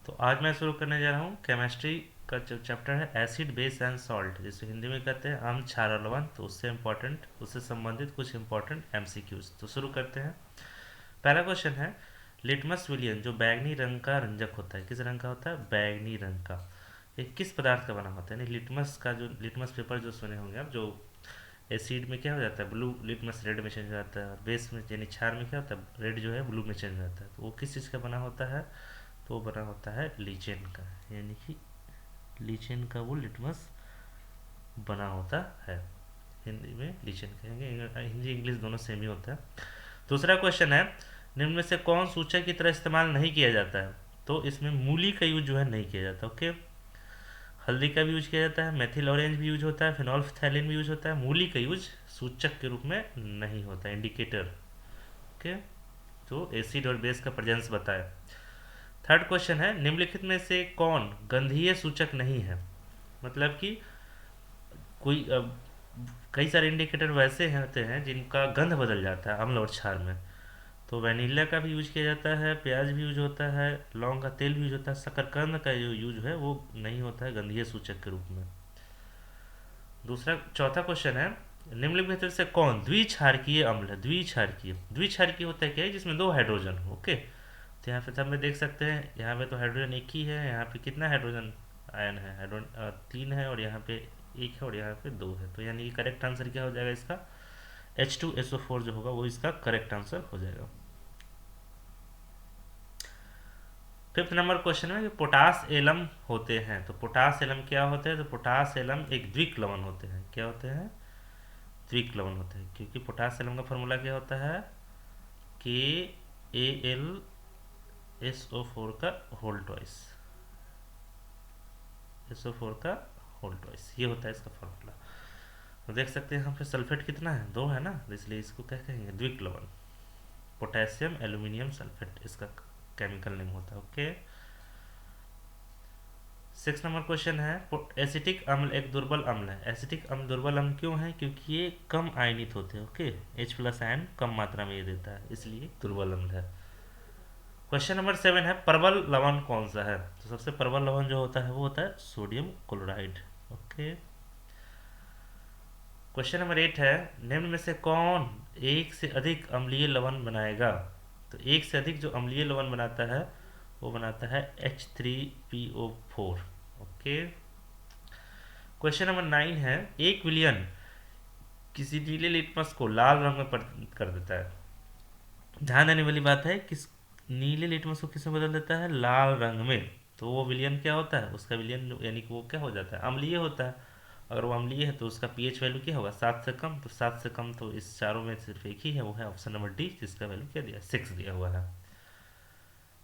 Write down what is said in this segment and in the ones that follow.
तो आज मैं शुरू करने जा रहा हूँ केमिस्ट्री का जो चैप्टर है एसिड बेस एंड सॉल्ट, जिसे हिंदी में कहते हैं अम्ल क्षार और लवण। तो उससे संबंधित कुछ इंपॉर्टेंट एमसीक्यूज तो शुरू करते हैं। पहला क्वेश्चन है, लिटमस विलियन जो बैगनी रंग का रंजक होता है, किस रंग का होता है? बैगनी रंग का। ये किस पदार्थ का बना होता है? यानी लिटमस का जो लिटमस पेपर जो सुने होंगे आप, जो एसिड में क्या हो जाता है, ब्लू लिटमस रेड में चेंज हो जाता है, और बेस में यानी क्षार में क्या होता है, रेड जो है ब्लू में चेंज हो जाता है। तो वो किस चीज़ का बना होता है? तो वो बना होता है लीचेन का, यानी कि लीचेन का वो लिटमस बना होता है। हिंदी में लीचेन कहेंगे, हिंदी इंग्लिश दोनों सेम ही होता है। दूसरा क्वेश्चन है, निम्न में से कौन सूचक की तरह इस्तेमाल नहीं किया जाता है? तो इसमें मूली का यूज जो है नहीं किया जाता। ओके, हल्दी का भी यूज किया जाता है, मेथिल ऑरेंज भी यूज होता है, फिनॉल्फथैलिन भी यूज होता है। मूली का यूज सूचक के रूप में नहीं होता, इंडिकेटर। ओके, तो एसिड और बेस का प्रेजेंस बताए। थर्ड क्वेश्चन है, निम्नलिखित में से कौन गंधीय सूचक नहीं है? मतलब कि कोई कई सारे इंडिकेटर वैसे होते हैं जिनका गंध बदल जाता है अम्ल और क्षार में। तो वैनिला का भी यूज किया जाता है, प्याज भी यूज होता है, लौंग का तेल भी यूज होता है, शकरकंद का जो यूज है वो नहीं होता है गंधीय सूचक के रूप में। चौथा क्वेश्चन है, निम्नलिखित में से कौन द्विक्षारकीय अम्ल है? द्विक्षारकीय होता है क्या है? जिसमें दो हाइड्रोजन हो। ओके, तो यहाँ पे सब में देख सकते हैं, यहाँ पे तो हाइड्रोजन एक ही है, यहाँ पे कितना हाइड्रोजन आयन है? हाइड्रोजन तीन है, और यहाँ पे एक है, और यहाँ पे दो है। तो यानी कि करेक्ट आंसर क्या हो जाएगा इसका? H2SO4 जो होगा वो इसका करेक्ट आंसर हो जाएगा। फिफ्थ नंबर क्वेश्चन में पोटास एलम होते हैं, तो पोटास एलम क्या होते हैं? तो पोटास एलम एक द्विक लवण होते हैं। क्या होते हैं? द्विक लवण होते हैं, क्योंकि पोटास एलम का फॉर्मूला क्या होता है? KAlSO4 का होल ट्वाइस, SO4 का होल ट्वाइस, ये होता है इसका फॉर्मूला। तो देख सकते हैं यहाँ पे सल्फेट कितना है? दो है ना, तो इसलिए इसको क्या कहेंगे? द्विक लवण। पोटेशियम एल्यूमिनियम सल्फेट इसका केमिकल नेम होता है। ओके, सिक्स नंबर क्वेश्चन है, एसिटिक अम्ल एक दुर्बल अम्ल है। एसिटिक अम्ल दुर्बल अम्ल क्यों है? क्योंकि ये कम आयनित होते हैं। ओके, H+ आयन कम मात्रा में ये देता है, इसलिए दुर्बल अम्ल है। क्वेश्चन नंबर 7 है, प्रबल लवण कौन सा है? तो सबसे प्रबल लवण जो होता है वो होता है sodium chloride. Okay, question number 8 है, निम्न में से कौन एक से अधिक अम्लीय लवण बनाएगा? तो एक से अधिक जो अम्लीय लवण बनाता है वो बनाता है H3PO4। ओके, क्वेश्चन नंबर 9 है, एक विलियन किसी नीले लिटमस को लाल रंग में परिवर्तित कर देता है। ध्यान देने वाली बात है, किस नीले लिटमस को किस में बदल देता है? लाल रंग में। तो वो विलियन क्या होता है? उसका विलियन यानी कि वो क्या हो जाता है? अम्लीय होता है। अगर वो अम्लीय है तो उसका पीएच वैल्यू क्या होगा? 7 से कम। तो 7 से कम तो इस चारों में सिर्फ एक ही है, वो है ऑप्शन नंबर डी, जिसका वैल्यू क्या दिया? 6 दिया हुआ है।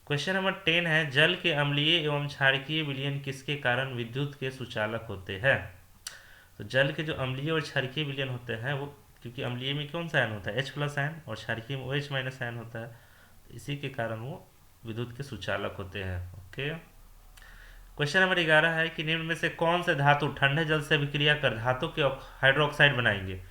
क्वेश्चन नंबर 10 है, जल के अम्लीय एवं क्षारकीय विलयन किसके कारण विद्युत के सुचालक होते हैं? तो जल के जो अम्लीय और क्षारकीय विलयन होते हैं वो, क्योंकि अम्लीय में कौन सा आयन होता है? H+ आयन, और क्षारकीय में OH- आयन होता है, तो इसी के कारण वो विद्युत के सुचालक होते हैं। ओके, क्वेश्चन नंबर 11 है कि निम्न में से कौन से धातु ठंडे जल से अभिक्रिया कर धातु के हाइड्रोक्साइड बनाएंगे?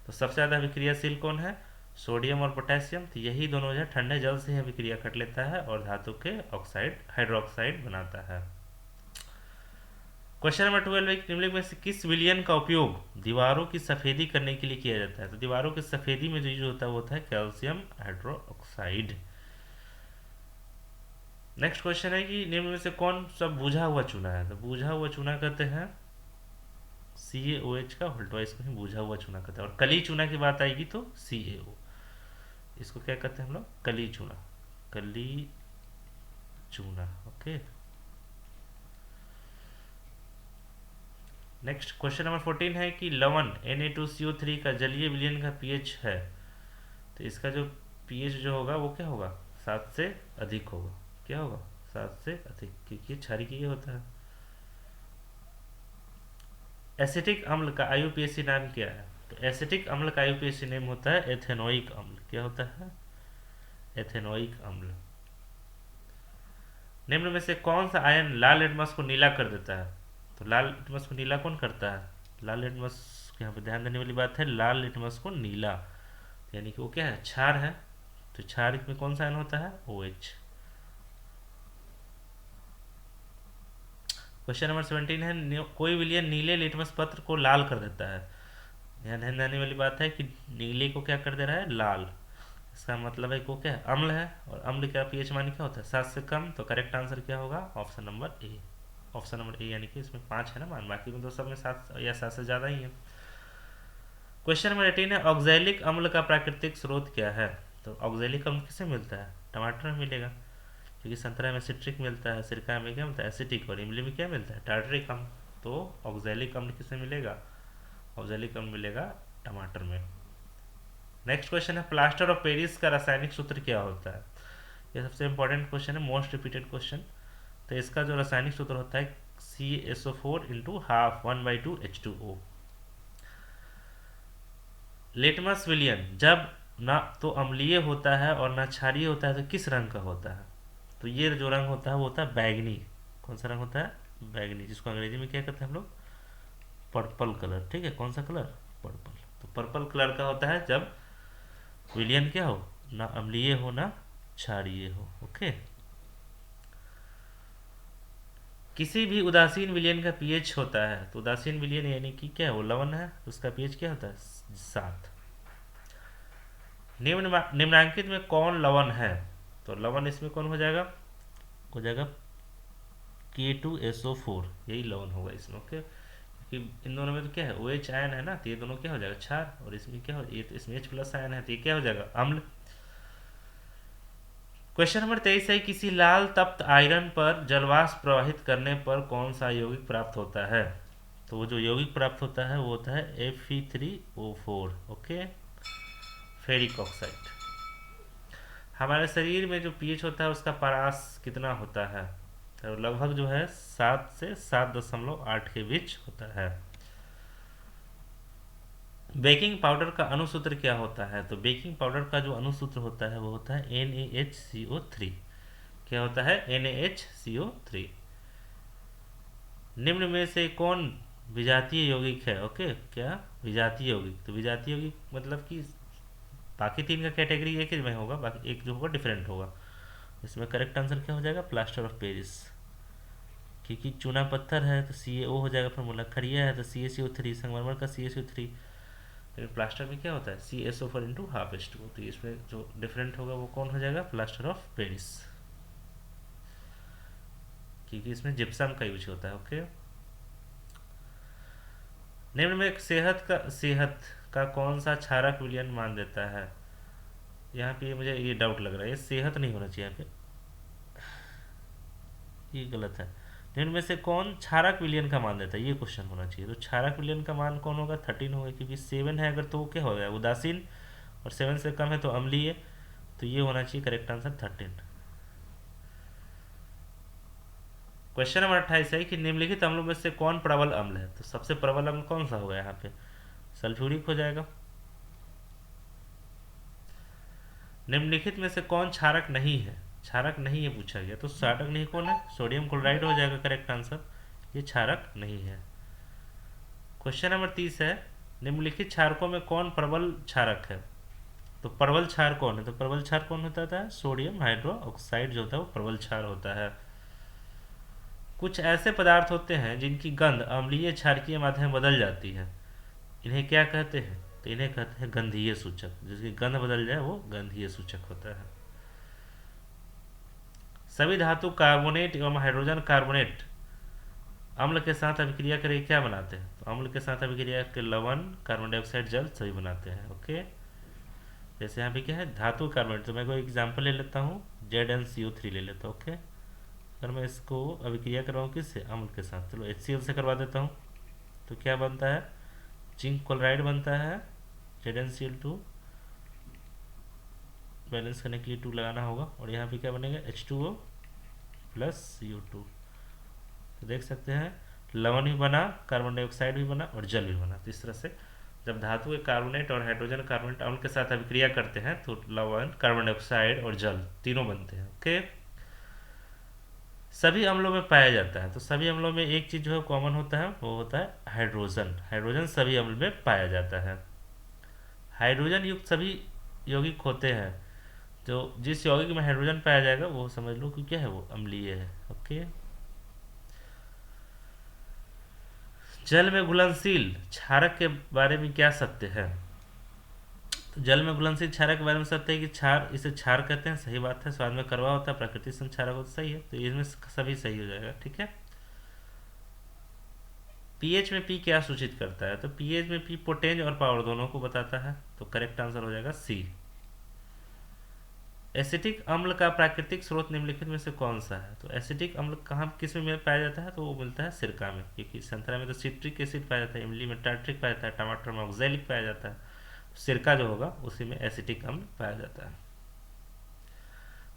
तो सबसे ज़्यादा अभिक्रियाशील कौन है? सोडियम और पोटेशियम। तो यही दोनों जो है ठंडे जल से ही अभिक्रिया कर लेता है और धातु के ऑक्साइड हाइड्रोक्साइड बनाता है। क्वेश्चन नंबर 12 है, निम्नलिखित में से किस विलयन का उपयोग दीवारों की सफेदी करने के लिए किया जाता है? तो दीवारों की सफेदी में जो यूज होता है वो होता है कैल्शियम हाइड्रोक्साइड। नेक्स्ट क्वेश्चन है कि निम्न में से कौन सा बुझा हुआ चूना है? तो बुझा हुआ चूना कहते हैं CaOH का होल्ट वाइस को ही बुझा हुआ चूना कहते हैं। और कली चूना की बात आएगी तो CaO, इसको क्या कहते हैं हम लोग? कली चूना, कली चूना। ओके, नेक्स्ट क्वेश्चन नंबर 14 है कि लवण Na2CO3 का जलीय विलयन का पीएच है। तो इसका जो पीएच जो होगा वो क्या होगा? 7 से अधिक होगा। क्या होगा? 7 से अधिक, क्योंकि क्षारीय होता है। एसिटिक अम्ल का IUPAC नाम क्या है? तो एसिटिक अम्ल का IUPAC नेम होता है एथेनोइक अम्ल। क्या होता है? एथेनोइक अम्ल। निम्न में से कौन सा आयन लाल लिटमस को नीला कर देता है? तो लाल लिटमस को नीला कौन करता है? लाल लिटमस, यहाँ पे ध्यान देने वाली बात है, लाल लिटमस को नीला, यानी कि वो क्या है? क्षार है। तो क्षार में कौन सा आयन होता है? OH। क्वेश्चन नंबर 17 है, कोई विलयन नीले लिटमस पत्र को लाल कर देता है। यहाँ ध्यान देने वाली बात है कि नीले को क्या कर दे रहा है, लाल। इसका मतलब है को क्या है, अम्ल है, और अम्ल का पीएच मान क्या होता है, 7 से कम। तो करेक्ट आंसर क्या होगा, option number A. Option number A, यानी कि इसमें 5 है ना मान, बाकी में तो सब में 7 या 7 से ज़्यादा ही है। क्वेश्चन नंबर 18 है, ऑक्जेलिक अम्ल का प्राकृतिक स्रोत क्या है। तो ऑक्जेलिक अम्ल किससे मिलता है, टमाटर में मिलेगा, क्योंकि संतरा में सिट्रिक मिलता है, सिरका में क्या मिलता है, एसिटिक, और इमली में क्या मिलता है, टार्टरिक अम्ल। तो ऑक्जेलिक अम्ल किससे मिलेगा, ऑक्जेलिक अम्ल मिलेगा टमाटर में। नेक्स्ट क्वेश्चन है, प्लास्टर ऑफ पेरिस का रासायनिक सूत्र क्या होता है। यह सबसे इंपॉर्टेंट क्वेश्चन है, मोस्ट रिपीटेड क्वेश्चन। तो इसका जो रासायनिक सूत्र होता है CaSO4 into half 1/2 H2O। Litmus विलियन जब ना तो अम्लीय होता है और ना क्षारीय होता है तो किस रंग का होता है। तो ये जो रंग होता है वो होता है बैगनी। कौन सा रंग होता है, बैगनी, जिसको अंग्रेजी में क्या कहते हैं हम लोग, पर्पल कलर। ठीक है, कौन सा कलर, पर्पल। तो पर्पल कलर का होता है जब विलियन क्या हो, ना अम्लीय हो ना क्षारीय हो। ओके, किसी भी उदासीन विलयन का पीएच होता है, तो उदासीन विलयन यानी कि क्या है, वो लवण है, उसका पीएच क्या होता है, 7। निम्नांकित में कौन लवण है। तो लवण इसमें कौन हो जाएगा K2SO4, यही लवण होगा इसमें। ओके, क्योंकि इन दोनों में तो क्या है, OH आयन है ना, तो ये दोनों क्या हो जाएगा, क्षार, और इसमें क्या हो, ये तो इसमें H+ आयन है, तो ये क्या हो जाएगा, अम्ल। क्वेश्चन नंबर 23 है, किसी लाल तप्त आयरन पर जलवाष्प प्रवाहित करने पर कौन सा यौगिक प्राप्त होता है। तो वो जो यौगिक प्राप्त होता है वो होता है Fe3O4। Okay, ferric oxide. हमारे शरीर में जो पीएच होता है उसका परास कितना होता है। तो लगभग जो है 7 से 7.8 के बीच होता है। बेकिंग पाउडर का अणुसूत्र क्या होता है। तो बेकिंग पाउडर का जो अणुसूत्र होता है वो होता है NaHCO3। क्या होता है, NaHCO3। निम्न में से कौन विजातीय यौगिक है। ओके, क्या विजातीय यौगिक, तो विजातीय यौगिक मतलब कि बाकी तीन का कैटेगरी एक ही में होगा, बाकी एक जो होगा डिफरेंट होगा। इसमें करेक्ट आंसर क्या हो जाएगा, प्लास्टर ऑफ पेरिस। क्योंकि चूना पत्थर है तो CaO हो जाएगा फॉर्मूला, खरिया है तो CaCO3, संगमरमर का CaCO3। लेकिन प्लास्टर में क्या होता है, CaSO4 इंटू हाफ H2O। तो इसमें जो डिफरेंट होगा वो कौन हो जाएगा, प्लास्टर ऑफ पेरिस, क्योंकि इसमें जिप्सम का यूज होता है। ओके, निम्न में सेहत का कौन सा क्षारक विलयन मान देता है। यहाँ पे मुझे ये डाउट लग रहा है, ये सेहत नहीं होना चाहिए यहाँ पे, ये गलत है। निम्न में से कौन क्षारक विलयन का मान देता है, ये क्वेश्चन होना चाहिए। तो क्षारक विलयन का मान कौन होगा, 13 होगा, क्योंकि 7 है अगर तो वो क्या हो गया, उदासीन, और 7 से कम है तो अम्लीय। तो ये होना चाहिए करेक्ट आंसर 13। क्वेश्चन नंबर 28 है कि निम्नलिखित अम्लों में से कौन प्रबल अम्ल है। तो सबसे प्रबल अम्ल कौन सा होगा, यहाँ पे सल्फ्यूरिक हो जाएगा। निम्नलिखित में से कौन क्षारक नहीं है, क्षारक नहीं है पूछा गया, तो क्षारक नहीं कौन है, सोडियम क्लोराइड हो जाएगा करेक्ट आंसर, ये क्षारक नहीं है। क्वेश्चन नंबर 30 है, निम्नलिखित क्षारकों में कौन प्रबल क्षारक है। तो प्रबल क्षार कौन है, तो प्रबल क्षार कौन होता था, सोडियम हाइड्रो ऑक्साइड जो होता है वो प्रबल क्षार होता है। कुछ ऐसे पदार्थ होते हैं जिनकी गंध अम्लीय क्षारकीय माध्यम में बदल जाती है, इन्हें क्या कहते हैं। तो इन्हें कहते हैं गंधीय सूचक, जिसकी गंध बदल जाए वो गंधीय सूचक होता है। सभी धातु कार्बोनेट एवं हाइड्रोजन कार्बोनेट अम्ल के साथ अभिक्रिया करके क्या बनाते हैं। तो अम्ल के साथ अभिक्रिया के लवण, कार्बन डाइऑक्साइड, जल सभी बनाते हैं। ओके, जैसे यहाँ पे क्या है, धातु कार्बोनेट, तो मैं कोई एग्जांपल ले लेता हूँ, ZnCO3 ले लेता हूँ। ओके, अगर मैं इसको अभिक्रिया करवाऊँ किससे, अम्ल के साथ, चलो HCl से करवा देता हूँ। तो क्या बनता है, जिंक क्लोराइड बनता है, ZnCl2, बैलेंस करने के लिए 2 लगाना होगा, और यहाँ पे क्या बनेगा, H2O प्लस CO2। तो देख सकते हैं लवण भी बना, कार्बन डाइऑक्साइड भी बना और जल भी बना। तो इस तरह से जब धातु के कार्बोनेट और हाइड्रोजन कार्बोनेट अम्ल के साथ अभिक्रिया करते हैं तो लवण, कार्बन डाइऑक्साइड और जल तीनों बनते हैं। ओके, सभी अम्लों में पाया जाता है। तो सभी अम्लों में एक चीज जो है कॉमन होता है, वो होता है हाइड्रोजन। हाइड्रोजन सभी अम्ल में पाया जाता है। हाइड्रोजन युक्त सभी यौगिक होते हैं, जो जिस यौगिक में हाइड्रोजन पाया जाएगा वो समझ लो कि क्या है, वो अम्लीय है। ओके, जल में घुलनशील क्षारक के बारे में क्या सत्य है? तो जल में घुलनशील क्षारक के बारे में सत्य है कि क्षार, इसे क्षार कहते हैं, सही बात है। स्वाद में कड़वा होता है, प्राकृतिक संक्षारक होता है, सही है। तो इसमें सभी सही हो जाएगा, ठीक है। पीएच में पी क्या सूचित करता है? तो पीएच में पी पोटेंज और पावर दोनों को बताता है, तो करेक्ट आंसर हो जाएगा सी। एसिटिक अम्ल का प्राकृतिक स्रोत निम्नलिखित में से कौन सा है? तो एसिटिक अम्ल कहाँ किस में पाया जाता है? तो वो मिलता है सिरका में, क्योंकि संतरा में तो सिट्रिक एसिड पाया जाता है, इमली में टार्ट्रिक पाया जाता है, टमाटर में ऑक्जेलिक पाया जाता है, सिरका जो होगा उसी में एसिटिक अम्ल पाया जाता है।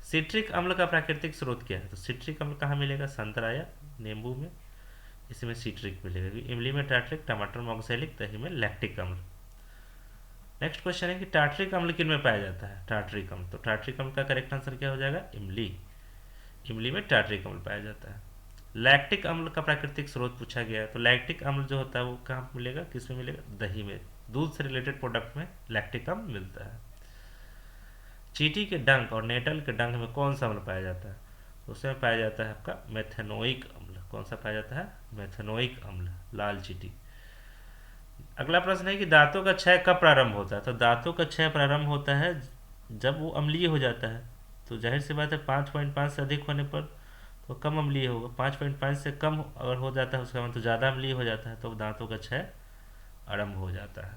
सिट्रिक अम्ल का प्राकृतिक स्रोत क्या है? तो सिट्रिक अम्ल कहाँ मिलेगा? संतरा या नींबू में, इसमें सिट्रिक मिलेगा। इमली में टार्ट्रिक, टमाटर में ऑक्जेलिक, दही में लैक्टिक अम्ल। नेक्स्ट क्वेश्चन है कि टार्ट्रिक अम्ल किन में पाया जाता है? टार्ट्रिक अम्ल, तो टार्ट्रिक अम्ल का करेक्ट आंसर क्या हो जाएगा? इमली। इमली में टार्ट्रिक अम्ल पाया जाता है। लैक्टिक अम्ल का प्राकृतिक स्रोत पूछा गया है, तो लैक्टिक अम्ल जो होता है वो कहाँ मिलेगा, किस में मिलेगा? दही में, दूध से रिलेटेड प्रोडक्ट में लैक्टिक अम्ल मिलता है। चींटी के डंक और नेटल के डंक में कौन सा अम्ल पाया जाता है? उसमें पाया जाता है आपका मेथेनोइक अम्ल। कौन सा पाया जाता है? मेथेनोइक अम्ल, लाल चींटी। अगला प्रश्न है कि दांतों का क्षय कब प्रारंभ होता है? तो दांतों का क्षय प्रारंभ होता है जब वो अम्लीय हो जाता है। तो जाहिर सी बात है 5.5 से अधिक होने पर तो कम अम्लीय होगा, 5.5 से कम अगर हो जाता है उसका मतलब तो ज़्यादा अम्लीय हो जाता है, तो दांतों का क्षय आरंभ हो जाता है।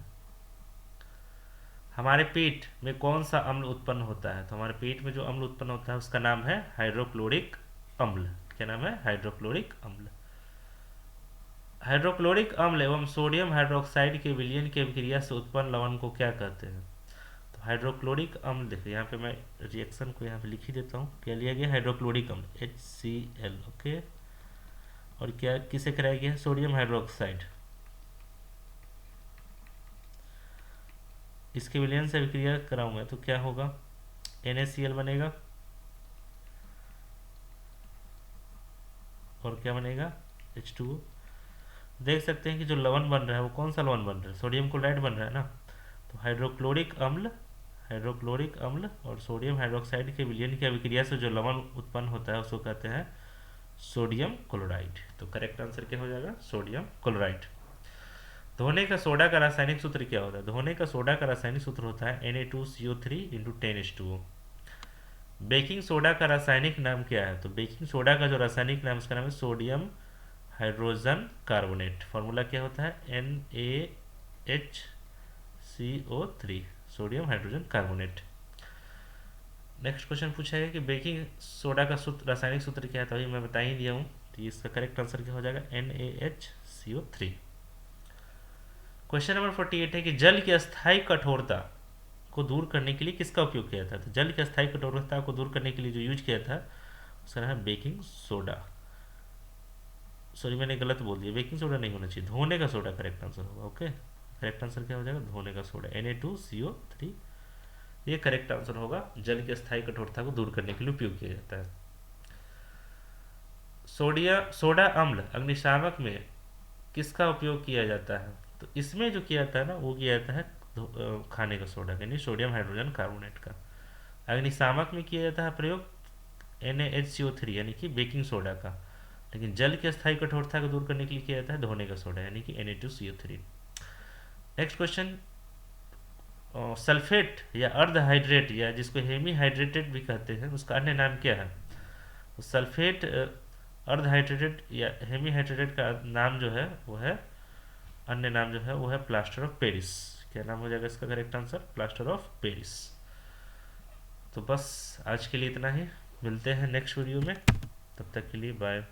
हमारे पेट में कौन सा अम्ल उत्पन्न होता है? तो हमारे पेट में जो अम्ल उत्पन्न होता है उसका नाम है हाइड्रोक्लोरिक अम्ल। क्या नाम है? हाइड्रोक्लोरिक अम्ल। हाइड्रोक्लोरिक अम्ल एवं सोडियम हाइड्रोक्साइड के विलयन की अभिक्रिया से उत्पन्न लवण को क्या कहते हैं? तो हाइड्रोक्लोरिक अम्ल, देखिए यहाँ पे मैं रिएक्शन को यहाँ पे लिख ही देता हूँ। क्या लिया गया? हाइड्रोक्लोरिक अम्ल HCl, ओके। और क्या किसे कराया गया है? Sodium hydroxide. इसके विलयन से अभिक्रिया कराऊंगा तो क्या होगा? NaCl बनेगा, और क्या बनेगा? H2O। देख सकते हैं कि जो लवण बन रहा है वो कौन सा लवण बन रहा है? सोडियम क्लोराइड बन रहा है ना। तो हाइड्रोक्लोरिक अम्ल, हाइड्रोक्लोरिक अम्ल और सोडियम हाइड्रोक्साइड के विलयन की अभिक्रिया से जो लवण उत्पन्न होता है उसको कहते हैं सोडियम क्लोराइड। तो करेक्ट आंसर क्या हो जाएगा? Sodium chloride. धोने का सोडा का रासायनिक सूत्र क्या होता है? धोने का सोडा का रासायनिक सूत्र होता है Na2CO3 × 10H2O। बेकिंग सोडा का रासायनिक नाम क्या है? तो बेकिंग सोडा का जो रासायनिक नाम उसका नाम है सोडियम हाइड्रोजन कार्बोनेट। फॉर्मूला क्या होता है? NaHCO3, sodium hydrogen carbonate. Next question पूछा है कि बेकिंग सोडा का सूत्र, रासायनिक सूत्र क्या है? तो अभी मैं बता ही दिया हूँ, तो इसका करेक्ट आंसर क्या हो जाएगा? NaHCO3। क्वेश्चन नंबर 48 है कि जल की अस्थायी कठोरता को दूर करने के लिए किसका उपयोग किया था? तो जल की अस्थायी कठोरता को दूर करने के लिए जो यूज किया था उसका नाम है बेकिंग सोडा। सॉरी मैंने गलत बोल दिया, बेकिंग सोडा नहीं होना चाहिए, धोने का सोडा करेक्ट आंसर होगा, ओके। करेक्ट आंसर क्या हो जाएगा? धोने का सोडा, Na2CO3, ये करेक्ट आंसर होगा। जल की अस्थायी कठोरता को दूर करने के लिए उपयोग किया जाता है। सोडा अम्ल अग्निशामक में किसका उपयोग किया जाता है? तो इसमें जो किया जाता है ना वो किया जाता है खाने का सोडा, यानी सोडियम हाइड्रोजन कार्बोनेट का। अग्निशामक में किया जाता है प्रयोग NaHCO3 यानी कि बेकिंग सोडा का। लेकिन जल की अस्थायी कठोरता को दूर करने के लिए किया जाता है धोने का सोडा यानी कि Na2CO3। नेक्स्ट क्वेश्चन, सल्फेट या अर्धहाइड्रेट या जिसको हेमी हाइड्रेटेड भी कहते हैं उसका अन्य नाम क्या है? तो सल्फेट, अर्धहाइड्रेटेड या हेमी हाइड्रेटेड का नाम जो है वो है, अन्य नाम जो है वो है प्लास्टर ऑफ पेरिस। क्या नाम हो जाएगा इसका correct answer? Plaster of Paris. तो बस आज के लिए इतना ही, मिलते हैं नेक्स्ट वीडियो में, तब तक के लिए बाय।